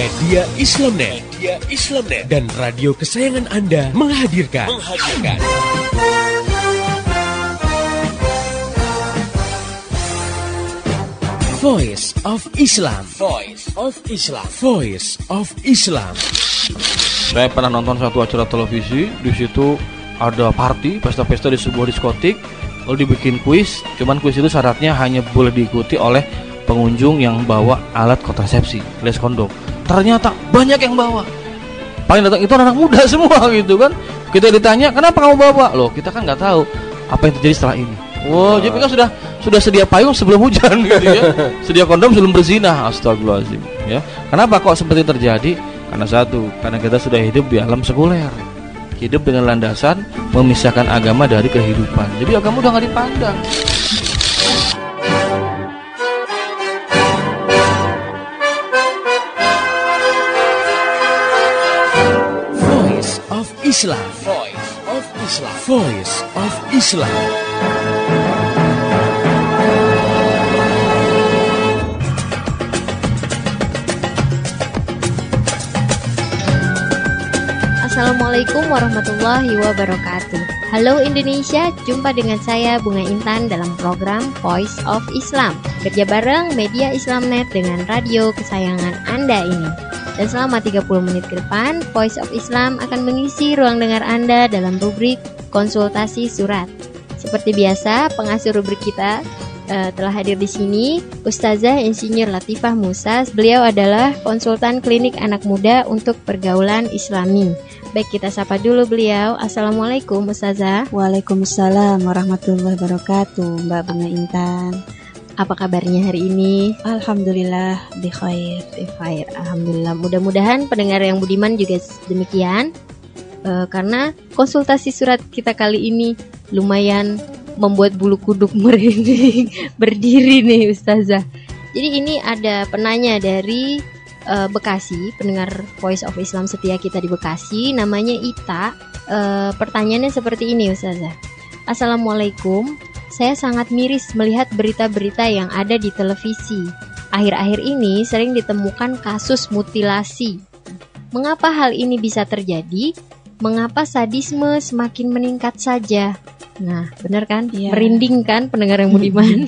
Media Islamnet. Dan radio kesayangan Anda menghadirkan. Voice of Islam. Saya pernah nonton satu acara televisi, di situ ada party, pesta-pesta di sebuah diskotik, lalu dibikin kuis. Cuman kuis itu syaratnya hanya boleh diikuti oleh pengunjung yang bawa alat kontrasepsi, alias kondom. Ternyata banyak yang bawa. Paling datang itu anak muda semua gitu kan. Kita ditanya, kenapa kamu bawa? Loh, kita kan nggak tahu apa yang terjadi setelah ini. Wow, jadi kan sudah sedia payung sebelum hujan gitu ya. Sedia kondom sebelum berzinah. Astagfirullahaladzim ya. Kenapa kok seperti terjadi? Karena karena kita sudah hidup di alam sekuler. Hidup dengan landasan memisahkan agama dari kehidupan. Jadi agama udah nggak dipandang. Voice of Islam. Assalamualaikum warahmatullahi wabarakatuh. Halo Indonesia, jumpa dengan saya Bunga Intan dalam program Voice of Islam. Kerja bareng Media Islamnet dengan radio kesayangan Anda ini. Dan selama 30 menit ke depan, Voice of Islam akan mengisi ruang dengar Anda dalam rubrik konsultasi surat. Seperti biasa, pengasuh rubrik kita telah hadir di sini, Ustazah Insinyur Latifah Musa. Beliau adalah konsultan klinik anak muda untuk pergaulan Islami. Baik, kita sapa dulu beliau. Assalamualaikum Ustazah. Waalaikumsalam warahmatullahi wabarakatuh, Mbak Bunga Intan. Apa kabarnya hari ini? Alhamdulillah bikhair. Alhamdulillah. Mudah-mudahan pendengar yang budiman juga demikian. Karena konsultasi surat kita kali ini lumayan membuat bulu kuduk merinding berdiri nih Ustazah. Jadi ini ada penanya dari Bekasi, pendengar Voice of Islam setia kita di Bekasi, namanya Ita. Pertanyaannya seperti ini Ustazah. Assalamualaikum. Saya sangat miris melihat berita-berita yang ada di televisi. Akhir-akhir ini sering ditemukan kasus mutilasi. Mengapa hal ini bisa terjadi? Mengapa sadisme semakin meningkat saja? Nah, benar kan? Ya. Merinding kan pendengar yang budiman?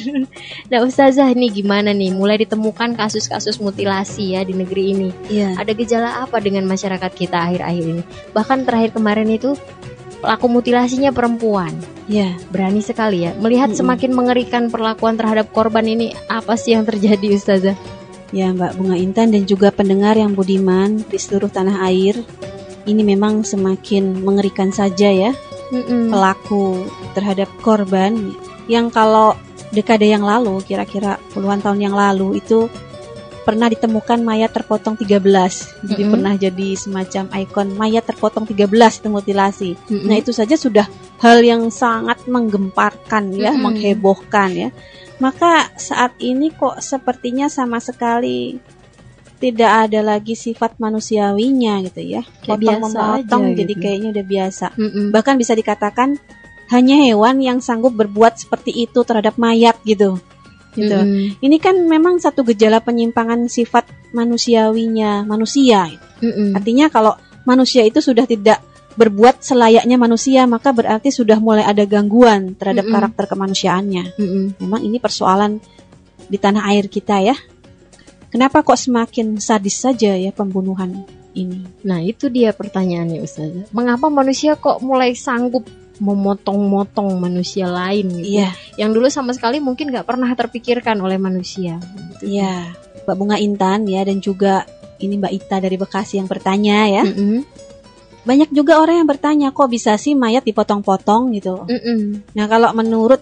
Nah, Ustazah nih gimana nih? Mulai ditemukan kasus-kasus mutilasi ya di negeri ini. Ya. Ada gejala apa dengan masyarakat kita akhir-akhir ini? Bahkan terakhir kemarin itu pelaku mutilasinya perempuan. Ya, berani sekali ya. Melihat semakin mengerikan perlakuan terhadap korban ini, apa sih yang terjadi Ustazah? Ya Mbak Bunga Intan dan juga pendengar yang budiman di seluruh tanah air, ini memang semakin mengerikan saja ya. Pelaku terhadap korban yang kalau dekade yang lalu, kira-kira puluhan tahun yang lalu itu pernah ditemukan mayat terpotong 13. Jadi pernah jadi semacam ikon mayat terpotong 13 itu mutilasi. Nah, itu saja sudah hal yang sangat menggemparkan ya, menghebohkan ya. Maka saat ini kok sepertinya sama sekali tidak ada lagi sifat manusiawinya gitu ya. Potong-memotong jadi gitu. Kayaknya udah biasa. Bahkan bisa dikatakan hanya hewan yang sanggup berbuat seperti itu terhadap mayat gitu. Ini kan memang satu gejala penyimpangan sifat manusiawinya manusia. Artinya kalau manusia itu sudah tidak berbuat selayaknya manusia, maka berarti sudah mulai ada gangguan terhadap karakter kemanusiaannya. Memang ini persoalan di tanah air kita ya. Kenapa kok semakin sadis saja ya pembunuhan ini? Nah, itu dia pertanyaannya Ustazah. Mengapa manusia kok mulai sanggup memotong-motong manusia lain gitu? Iya. Yang dulu sama sekali mungkin gak pernah terpikirkan oleh manusia. Iya, Mbak Bunga Intan ya, dan juga ini Mbak Ita dari Bekasi yang bertanya ya. Banyak juga orang yang bertanya, kok bisa sih mayat dipotong-potong gitu. Nah, kalau menurut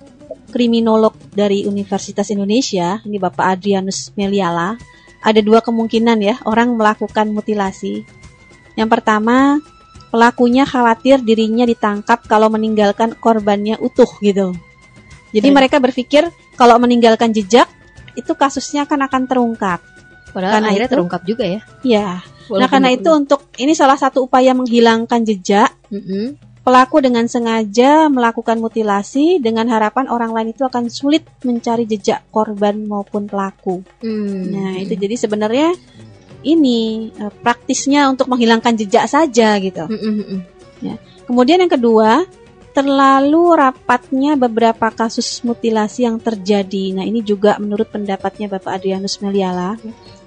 kriminolog dari Universitas Indonesia, ini Bapak Adrianus Meliala, ada dua kemungkinan ya orang melakukan mutilasi. Yang pertama, pelakunya khawatir dirinya ditangkap kalau meninggalkan korbannya utuh gitu. Jadi mereka berpikir kalau meninggalkan jejak itu kasusnya akan terungkap. Padahal karena akhirnya terungkap juga ya. Iya. Nah, karena itu untuk ini salah satu upaya menghilangkan jejak. Pelaku dengan sengaja melakukan mutilasi dengan harapan orang lain itu akan sulit mencari jejak korban maupun pelaku. Nah, itu jadi sebenarnya ini praktisnya untuk menghilangkan jejak saja gitu. Ya. Kemudian yang kedua, terlalu rapatnya beberapa kasus mutilasi yang terjadi. Nah, ini juga menurut pendapatnya Bapak Adrianus Meliala,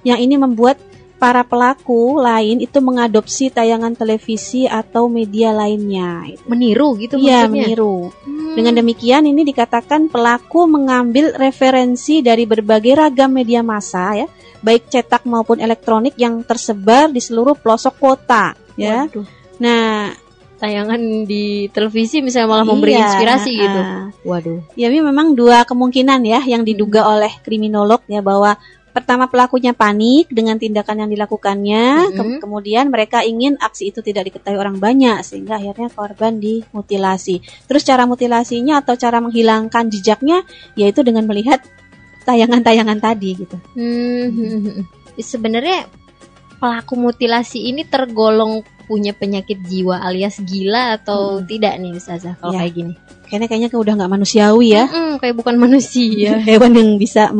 yang ini membuat para pelaku lain itu mengadopsi tayangan televisi atau media lainnya. Meniru gitu maksudnya? Iya, meniru. Dengan demikian ini dikatakan pelaku mengambil referensi dari berbagai ragam media massa ya, baik cetak maupun elektronik yang tersebar di seluruh pelosok kota ya. Waduh. Nah, tayangan di televisi misalnya malah memberi inspirasi gitu. Waduh. Ya, ini memang dua kemungkinan ya yang diduga oleh kriminolog ya, bahwa pertama pelakunya panik dengan tindakan yang dilakukannya, kemudian mereka ingin aksi itu tidak diketahui orang banyak sehingga akhirnya korban dimutilasi. Terus cara mutilasinya atau cara menghilangkan jejaknya yaitu dengan melihat tayangan-tayangan tadi gitu. Sebenarnya pelaku mutilasi ini tergolong punya penyakit jiwa alias gila atau tidak nih Ustazah kalau kayak gini? Kayaknya udah nggak manusiawi ya. Kayak bukan manusia. Hewan yang bisa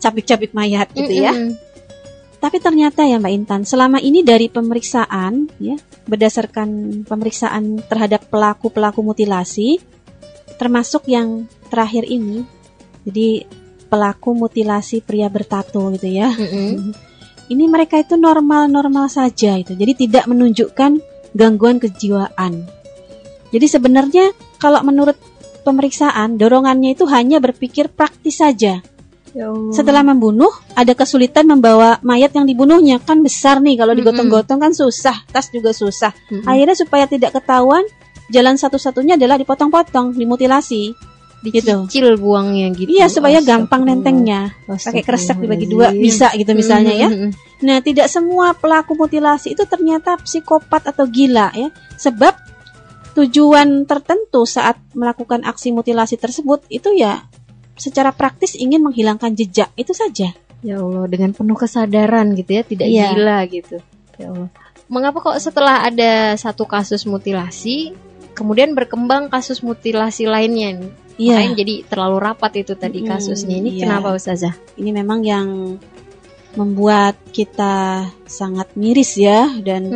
capik-capik mayat gitu ya. Tapi ternyata ya Mbak Intan, selama ini dari pemeriksaan ya, berdasarkan pemeriksaan terhadap pelaku mutilasi, termasuk yang terakhir ini, jadi pelaku mutilasi pria bertato gitu ya. Ini mereka itu normal-normal saja itu. Jadi tidak menunjukkan gangguan kejiwaan. Jadi sebenarnya kalau menurut pemeriksaan, dorongannya itu hanya berpikir praktis saja. Setelah membunuh, ada kesulitan membawa mayat yang dibunuhnya. Kan besar nih, kalau digotong-gotong kan susah, tas juga susah. Akhirnya supaya tidak ketahuan, jalan satu-satunya adalah dipotong-potong, dimutilasi. Dicicil buangnya gitu. Iya, supaya gampang nentengnya. Pakai kresek dibagi dua, bisa gitu misalnya ya. Nah, tidak semua pelaku mutilasi itu ternyata psikopat atau gila ya. Sebab tujuan tertentu saat melakukan aksi mutilasi tersebut itu ya secara praktis ingin menghilangkan jejak, itu saja. Ya Allah, dengan penuh kesadaran gitu ya, tidak gila gitu. Ya Allah. Mengapa kok setelah ada satu kasus mutilasi, kemudian berkembang kasus mutilasi lainnya? Makanya jadi terlalu rapat itu tadi kasusnya. Ini kenapa Ustazah? Ini memang yang membuat kita sangat miris ya, dan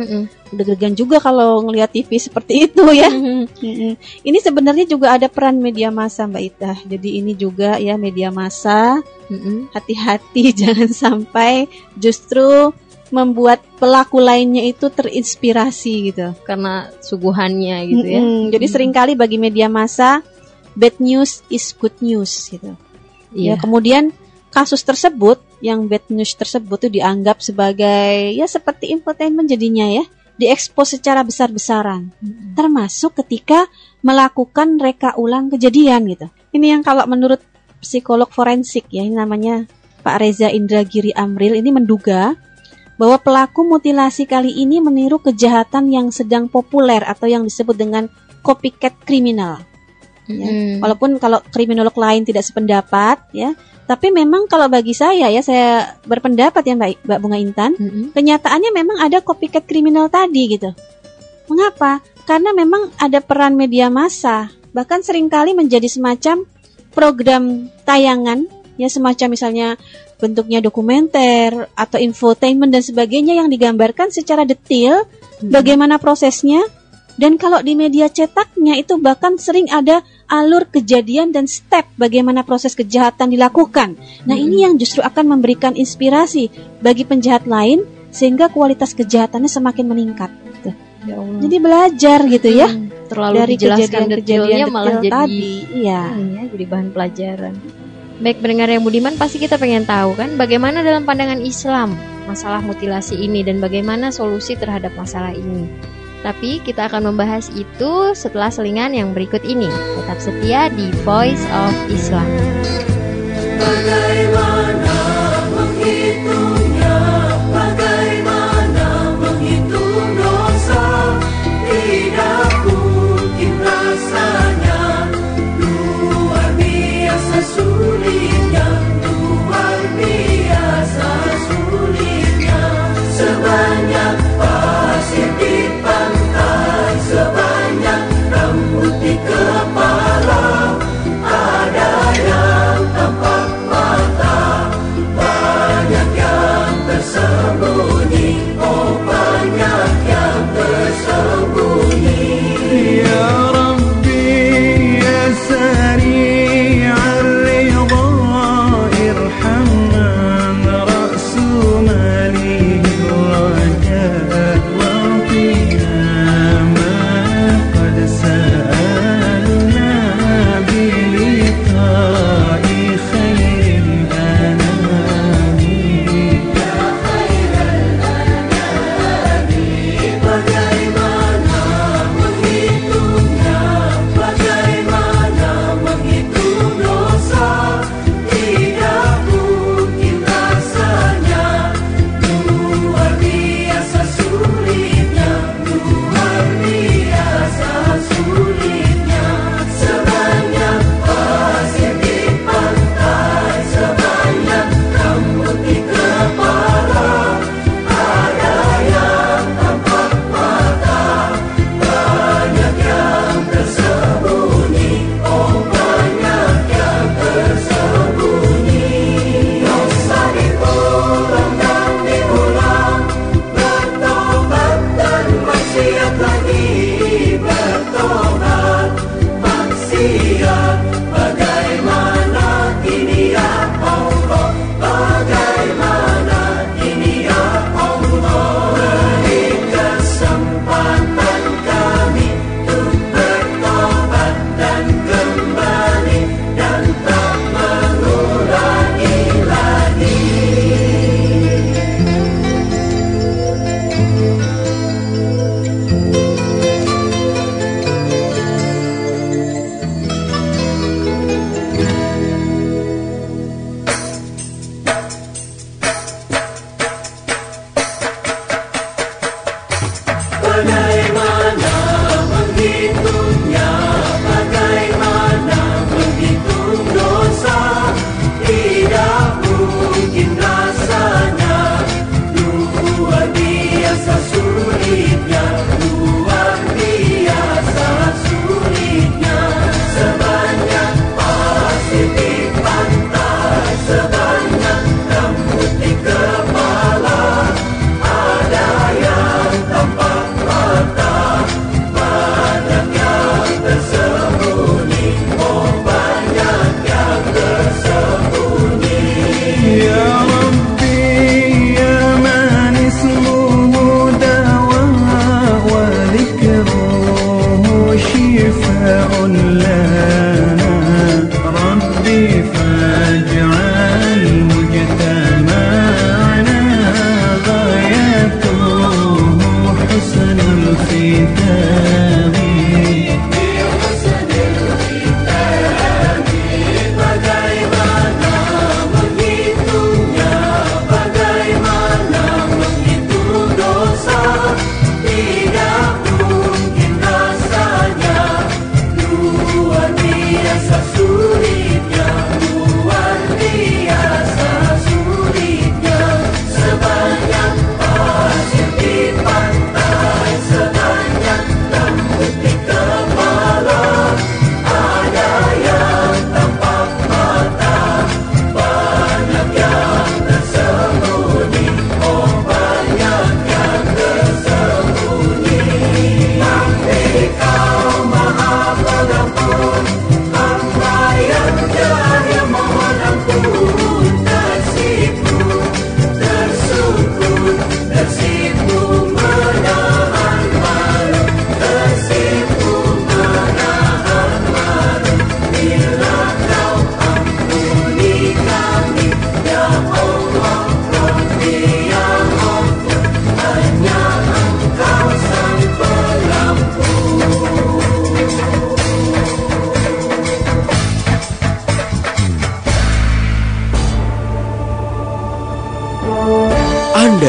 deg-degan juga kalau ngelihat TV seperti itu ya. Ini sebenarnya juga ada peran media massa Mbak Ita. Jadi ini juga ya media massa, hati-hati jangan sampai justru membuat pelaku lainnya itu terinspirasi gitu. Karena suguhannya gitu ya. Jadi seringkali bagi media massa, bad news is good news gitu. Ya, kemudian kasus tersebut, yang bad news tersebut itu dianggap sebagai ya seperti infotainment jadinya ya, diekspos secara besar-besaran, termasuk ketika melakukan reka ulang kejadian gitu. Ini yang kalau menurut psikolog forensik ya, ini namanya Pak Reza Indragiri Amril, ini menduga bahwa pelaku mutilasi kali ini meniru kejahatan yang sedang populer atau yang disebut dengan copycat kriminal. Ya. Walaupun kalau kriminolog lain tidak sependapat ya, tapi memang kalau bagi saya ya, saya berpendapat ya Mbak Bunga Intan, kenyataannya memang ada copycat kriminal tadi gitu. Mengapa? Karena memang ada peran media massa, bahkan seringkali menjadi semacam program tayangan ya, semacam misalnya bentuknya dokumenter atau infotainment dan sebagainya yang digambarkan secara detail bagaimana prosesnya. Dan kalau di media cetaknya itu bahkan sering ada alur kejadian dan step bagaimana proses kejahatan dilakukan. Nah, ini yang justru akan memberikan inspirasi bagi penjahat lain sehingga kualitas kejahatannya semakin meningkat gitu. Ya Allah. Jadi belajar gitu ya. Terlalu dari dijelaskan detailnya malah jadi tadi. Iya. Jadi bahan pelajaran. Baik pendengar yang budiman, pasti kita pengen tahu kan bagaimana dalam pandangan Islam masalah mutilasi ini dan bagaimana solusi terhadap masalah ini. Tapi kita akan membahas itu setelah selingan yang berikut ini. Tetap setia di Voice of Islam. Bagaimana menghitungnya, bagaimana menghitung dosa, tidak mungkin rasanya, luar biasa sulitnya, luar biasa sulitnya, sebanyak pasir di pantai, sebanyak rambut di kepala, ada yang tampak mata,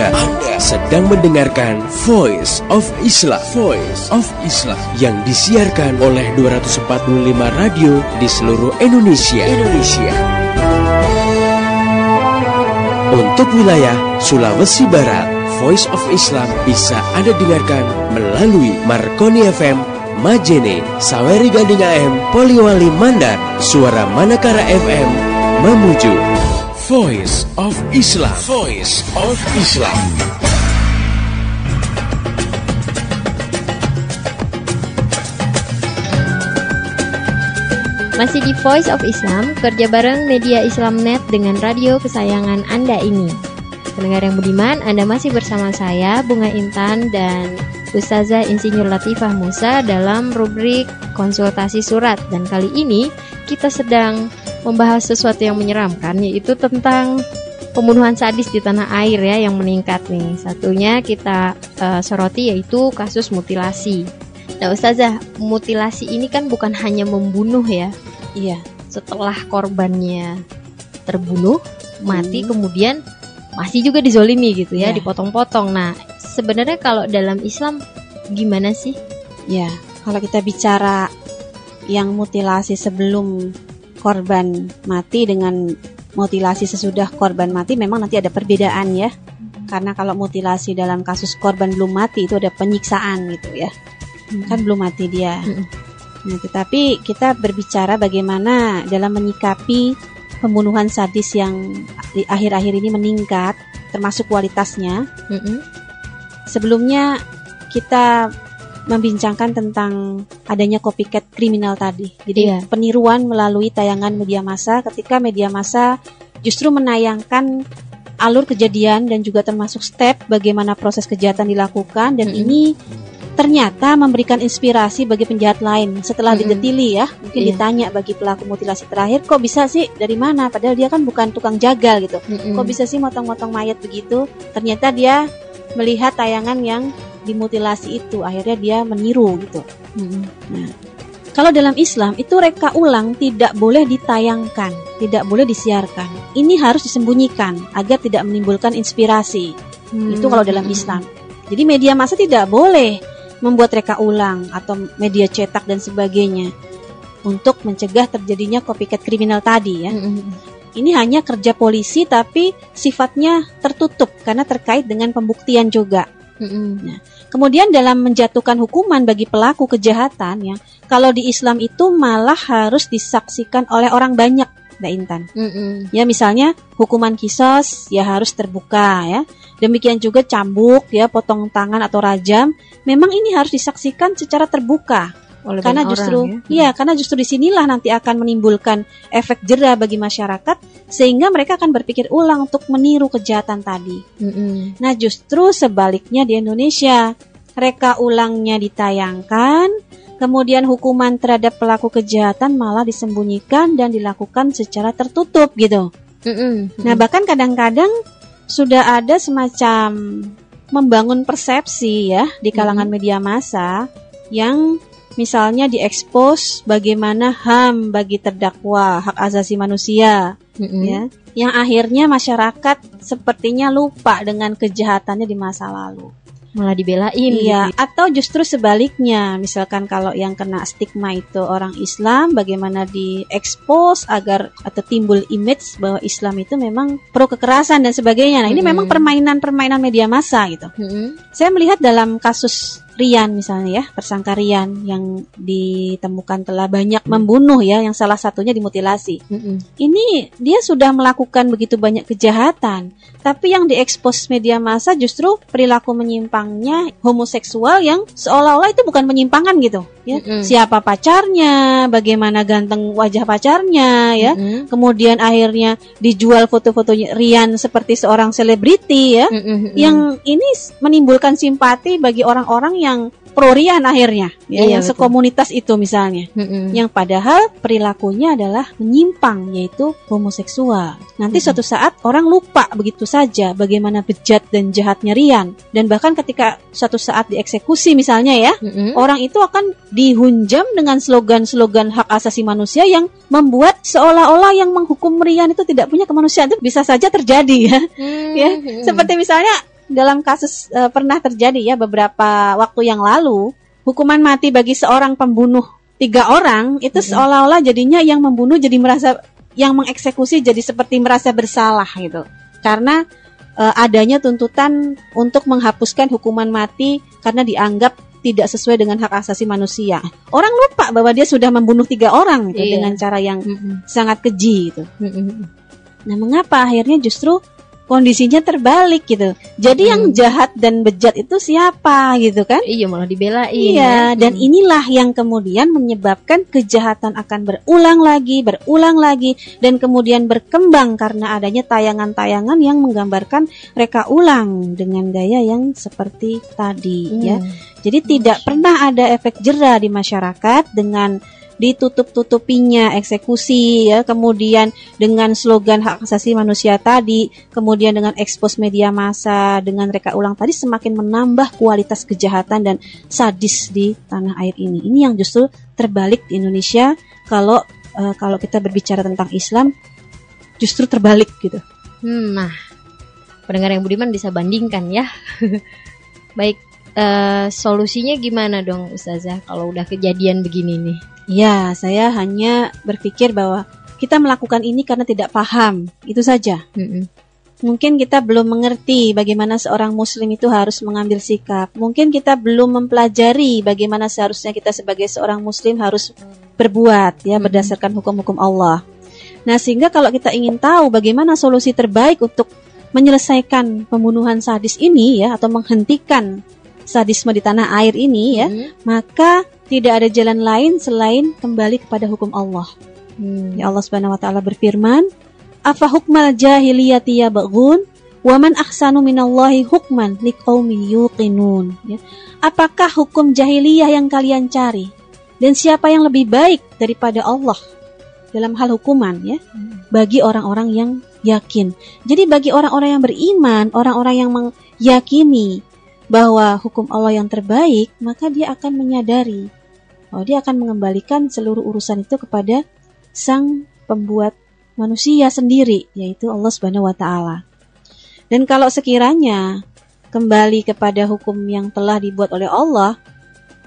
Anda sedang mendengarkan Voice of Islam. Voice of Islam yang disiarkan oleh 245 radio di seluruh Indonesia. Untuk wilayah Sulawesi Barat, Voice of Islam bisa Anda dengarkan melalui Marconi FM, Majene, Saweri Gading AM, Poliwali Mandar, Suara Manakara FM, Mamuju. Voice of Islam. Voice of Islam. Masih di Voice of Islam, kerja bareng media Islamnet dengan radio kesayangan Anda ini. Pendengar yang budiman, Anda masih bersama saya, Bunga Intan, dan Ustazah Insinyur Latifah Musa dalam rubrik konsultasi surat. Dan kali ini kita sedang membahas sesuatu yang menyeramkan, yaitu tentang pembunuhan sadis di tanah air ya, yang meningkat nih. Satunya kita soroti, yaitu kasus mutilasi. Nah Ustazah, mutilasi ini kan bukan hanya membunuh ya. Iya. Setelah korbannya terbunuh, mati, kemudian masih juga dizolimi gitu ya, dipotong-potong. Nah sebenarnya kalau dalam Islam gimana sih? Ya, kalau kita bicara yang mutilasi sebelum korban mati dengan mutilasi sesudah korban mati, memang nanti ada perbedaan ya. Karena kalau mutilasi dalam kasus korban belum mati itu ada penyiksaan gitu ya. Kan belum mati dia. Nah, tetapi kita berbicara bagaimana dalam menyikapi pembunuhan sadis yang di akhir-akhir ini meningkat, termasuk kualitasnya. Sebelumnya kita membincangkan tentang adanya copycat kriminal tadi. Jadi peniruan melalui tayangan media massa, ketika media massa justru menayangkan alur kejadian dan juga termasuk step bagaimana proses kejahatan dilakukan, dan ini ternyata memberikan inspirasi bagi penjahat lain. Setelah didetili ya, mungkin ditanya bagi pelaku mutilasi terakhir, kok bisa sih, dari mana? Padahal dia kan bukan tukang jagal gitu. Kok bisa sih motong-motong mayat begitu? Ternyata dia melihat tayangan yang dimutilasi itu, akhirnya dia meniru gitu. Nah, kalau dalam Islam itu reka ulang tidak boleh ditayangkan, tidak boleh disiarkan. Ini harus disembunyikan agar tidak menimbulkan inspirasi. Itu kalau dalam Islam. Jadi media massa tidak boleh membuat reka ulang atau media cetak dan sebagainya untuk mencegah terjadinya copycat kriminal tadi ya. Ini hanya kerja polisi tapi sifatnya tertutup karena terkait dengan pembuktian juga. Nah, kemudian dalam menjatuhkan hukuman bagi pelaku kejahatan ya, kalau di Islam itu malah harus disaksikan oleh orang banyak, Mbak Intan. Ya misalnya hukuman qisas ya harus terbuka ya. Demikian juga cambuk ya, potong tangan atau rajam, memang ini harus disaksikan secara terbuka. Oleh karena justru orang, ya karena justru disinilah nanti akan menimbulkan efek jera bagi masyarakat, sehingga mereka akan berpikir ulang untuk meniru kejahatan tadi. Nah justru sebaliknya di Indonesia, reka ulangnya ditayangkan, kemudian hukuman terhadap pelaku kejahatan malah disembunyikan dan dilakukan secara tertutup gitu. Nah bahkan kadang-kadang sudah ada semacam membangun persepsi ya di kalangan media massa yang misalnya diekspos bagaimana HAM bagi terdakwa, hak asasi manusia, ya, yang akhirnya masyarakat sepertinya lupa dengan kejahatannya di masa lalu. Malah dibelain. Iya, atau justru sebaliknya, misalkan kalau yang kena stigma itu orang Islam, bagaimana diekspos agar atau timbul image bahwa Islam itu memang pro kekerasan dan sebagainya. Nah, ini memang permainan media massa gitu. Saya melihat dalam kasus Rian misalnya ya, tersangka Rian yang ditemukan telah banyak membunuh ya, yang salah satunya dimutilasi. Ini dia sudah melakukan begitu banyak kejahatan, tapi yang diekspos media massa justru perilaku menyimpangnya homoseksual yang seolah-olah itu bukan penyimpangan gitu ya. Siapa pacarnya, bagaimana ganteng wajah pacarnya ya. Kemudian akhirnya dijual foto-fotonya Rian seperti seorang selebriti ya. Yang ini menimbulkan simpati bagi orang-orang yang pro Rian akhirnya ya, yang betul. Sekomunitas itu misalnya, yang padahal perilakunya adalah menyimpang, yaitu homoseksual. Nanti suatu saat orang lupa begitu saja bagaimana bejat dan jahatnya Rian, dan bahkan ketika suatu saat dieksekusi misalnya ya, orang itu akan dihunjam dengan slogan-slogan hak asasi manusia yang membuat seolah-olah yang menghukum Rian itu tidak punya kemanusiaan. Itu bisa saja terjadi ya. Ya, seperti misalnya dalam kasus pernah terjadi ya beberapa waktu yang lalu, hukuman mati bagi seorang pembunuh 3 orang itu seolah-olah jadinya yang membunuh jadi merasa, yang mengeksekusi jadi seperti merasa bersalah gitu. Karena adanya tuntutan untuk menghapuskan hukuman mati karena dianggap tidak sesuai dengan hak asasi manusia. Orang lupa bahwa dia sudah membunuh 3 orang gitu, dengan cara yang sangat keji gitu. Nah, mengapa akhirnya justru kondisinya terbalik gitu. Jadi yang jahat dan bejat itu siapa gitu kan? Iya, malah dibelain. Iya, dan inilah yang kemudian menyebabkan kejahatan akan berulang lagi dan kemudian berkembang karena adanya tayangan-tayangan yang menggambarkan reka ulang dengan gaya yang seperti tadi ya. Jadi tidak pernah ada efek jera di masyarakat dengan ditutup-tutupinya eksekusi ya, kemudian dengan slogan hak asasi manusia tadi, kemudian dengan ekspos media massa, dengan reka ulang tadi semakin menambah kualitas kejahatan dan sadis di tanah air ini. Ini yang justru terbalik di Indonesia. Kalau kita berbicara tentang Islam justru terbalik gitu. Nah, pendengar yang budiman bisa bandingkan ya. Baik, solusinya gimana dong Ustazah kalau udah kejadian begini nih? Ya, saya hanya berpikir bahwa kita melakukan ini karena tidak paham, itu saja. Mungkin kita belum mengerti bagaimana seorang muslim itu harus mengambil sikap. Mungkin kita belum mempelajari bagaimana seharusnya kita sebagai seorang muslim harus berbuat ya, berdasarkan hukum-hukum Allah. Nah, sehingga kalau kita ingin tahu bagaimana solusi terbaik untuk menyelesaikan pembunuhan sadis ini ya, atau menghentikan sadisme di tanah air ini ya, maka tidak ada jalan lain selain kembali kepada hukum Allah. Ya, Allah Subhanahu wa taala berfirman, "Afa hukmal jahiliyati yabghun wa man ahsanu minallahi hukman liqaumin yuqinun." Ya. Apakah hukum jahiliyah yang kalian cari? Dan siapa yang lebih baik daripada Allah dalam hal hukuman ya? Bagi orang-orang yang yakin. Jadi bagi orang-orang yang beriman, orang-orang yang meyakini bahwa hukum Allah yang terbaik, maka dia akan menyadari bahwa dia akan mengembalikan seluruh urusan itu kepada sang pembuat manusia sendiri, yaitu Allah Subhanahu wa taala. Dan kalau sekiranya kembali kepada hukum yang telah dibuat oleh Allah,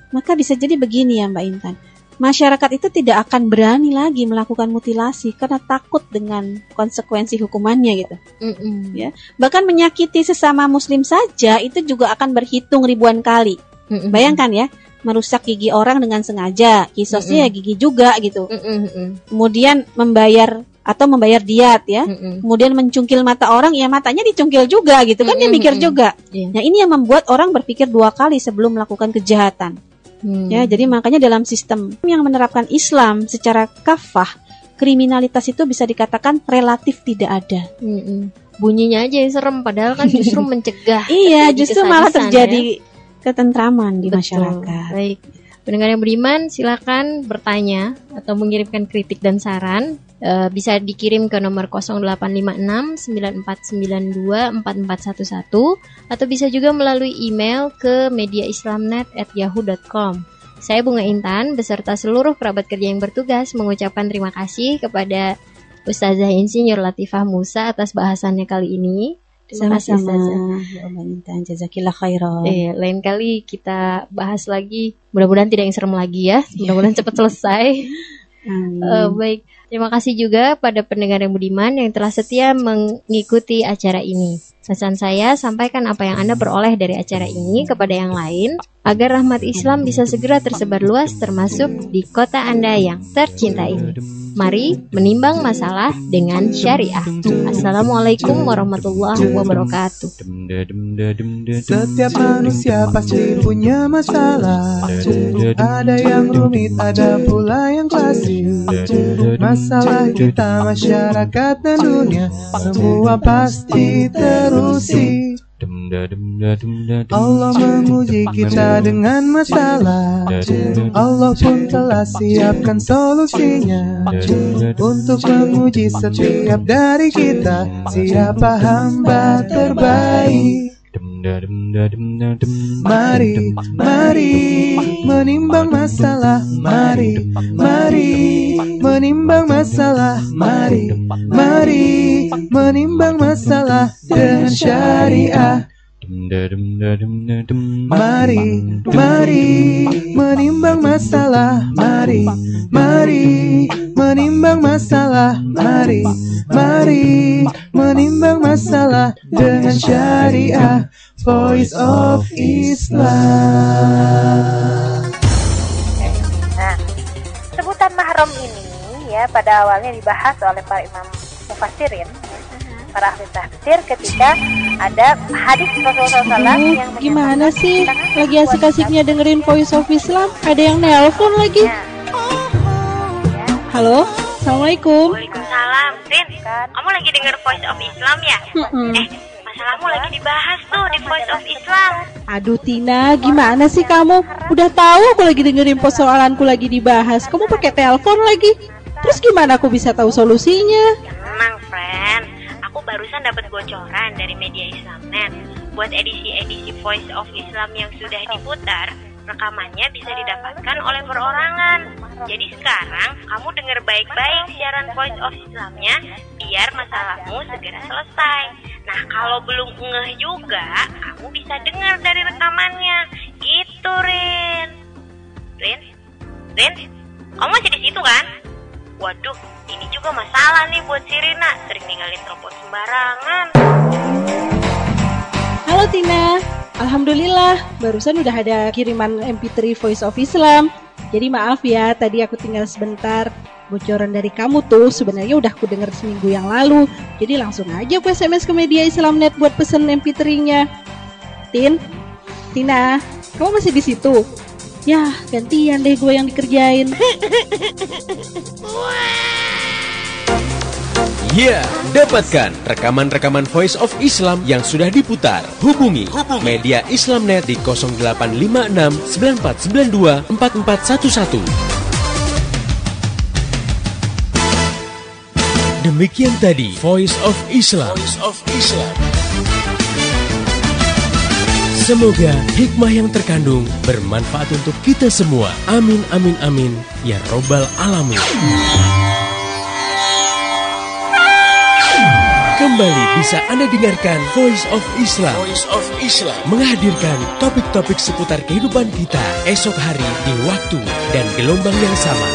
maka bisa jadi begini ya Mbak Intan. Masyarakat itu tidak akan berani lagi melakukan mutilasi karena takut dengan konsekuensi hukumannya gitu. Ya. Bahkan menyakiti sesama muslim saja itu juga akan berhitung ribuan kali. Bayangkan ya, merusak gigi orang dengan sengaja, kisosnya ya gigi juga gitu. Kemudian membayar diat ya. Kemudian mencungkil mata orang, ya matanya dicungkil juga gitu kan, dia mikir juga. Nah, ini yang membuat orang berpikir 2 kali sebelum melakukan kejahatan. Ya, jadi makanya dalam sistem yang menerapkan Islam secara kafah, kriminalitas itu bisa dikatakan relatif tidak ada. Bunyinya aja yang serem, padahal kan justru mencegah. Iya, justru malah terjadi ketentraman di masyarakat. Baik, pendengar yang beriman, silakan bertanya atau mengirimkan kritik dan saran. Bisa dikirim ke nomor 0856 9492 4411 atau bisa juga melalui email ke mediaislamnet@yahoo.com. Saya Bunga Intan beserta seluruh kerabat kerja yang bertugas mengucapkan terima kasih kepada Ustazah Insinyur Latifah Musa atas bahasannya kali ini. Terima kasih Ustazah. Ya Allah Intan, jazakillah khairan. Lain kali kita bahas lagi. Mudah-mudahan tidak yang serem lagi ya. Mudah-mudahan cepat selesai. Baik, terima kasih juga pada pendengar yang budiman yang telah setia mengikuti acara ini. Pesan saya, sampaikan apa yang Anda peroleh dari acara ini kepada yang lain agar rahmat Islam bisa segera tersebar luas termasuk di kota Anda yang tercinta ini. Mari menimbang masalah dengan syariah. Assalamualaikum warahmatullahi wabarakatuh. Setiap manusia pasti punya masalah. Ada yang rumit, ada pula yang klasik. Masalah kita, masyarakat dan dunia, semua pasti terusi. Allah menguji kita dengan masalah. Allah pun telah siapkan solusinya untuk menguji setiap dari kita, siapa hamba terbaik. Mari, mari menimbang masalah. Mari, mari menimbang masalah. Mari, mari menimbang masalah dengan syariah. Mari, mari menimbang masalah. Mari, mari menimbang masalah. Mari, mari menimbang masalah dengan Syariah Voice of Islam. Nah, sebutan mahram ini ya pada awalnya dibahas oleh para imam mufassirin, para ahli tafsir ketika ada hadis Rasulullah SAW yang gimana sih? Lagi asik-asiknya dengerin Voice of Islam, ada yang nelpon lagi. Halo, Assalamualaikum. Waalaikumsalam, Rin. Kamu lagi denger Voice of Islam ya? Masalahmu lagi dibahas tuh di Voice of Islam. Aduh Tina, gimana sih kamu? Udah tahu aku lagi dengerin persoalanku lagi dibahas, kamu pakai telepon lagi. Terus gimana aku bisa tahu solusinya? Tenang, friend. Aku barusan dapat bocoran dari media Islamnet. Buat edisi-edisi Voice of Islam yang sudah diputar, rekamannya bisa didapatkan oleh perorangan. Jadi sekarang kamu dengar baik-baik siaran Voice of Islamnya biar masalahmu segera selesai. Nah, kalau belum ngeh juga, kamu bisa dengar dari rekamannya. Gitu, Rin. Rin? Kamu masih di situ kan? Waduh, ini juga masalah nih buat si Rina, sering ninggalin telepon sembarangan. Halo Tina, alhamdulillah barusan udah ada kiriman MP3 Voice of Islam. Jadi maaf ya, tadi aku tinggal sebentar. Bocoran dari kamu tuh sebenarnya udah aku denger seminggu yang lalu. Jadi langsung aja aku SMS ke media Islamnet buat pesen MP3-nya. Tina, kamu masih di situ? Ya, gantian deh gue yang dikerjain. Ya, dapatkan rekaman-rekaman Voice of Islam yang sudah diputar. Hubungi media Islamnet di 0856 9492 4411. Demikian tadi Voice of Islam. Semoga hikmah yang terkandung bermanfaat untuk kita semua. Amin, amin, amin. Ya Robbal Alamin. Kembali bisa Anda dengarkan Voice of Islam. Menghadirkan topik-topik seputar kehidupan kita esok hari di waktu dan gelombang yang sama.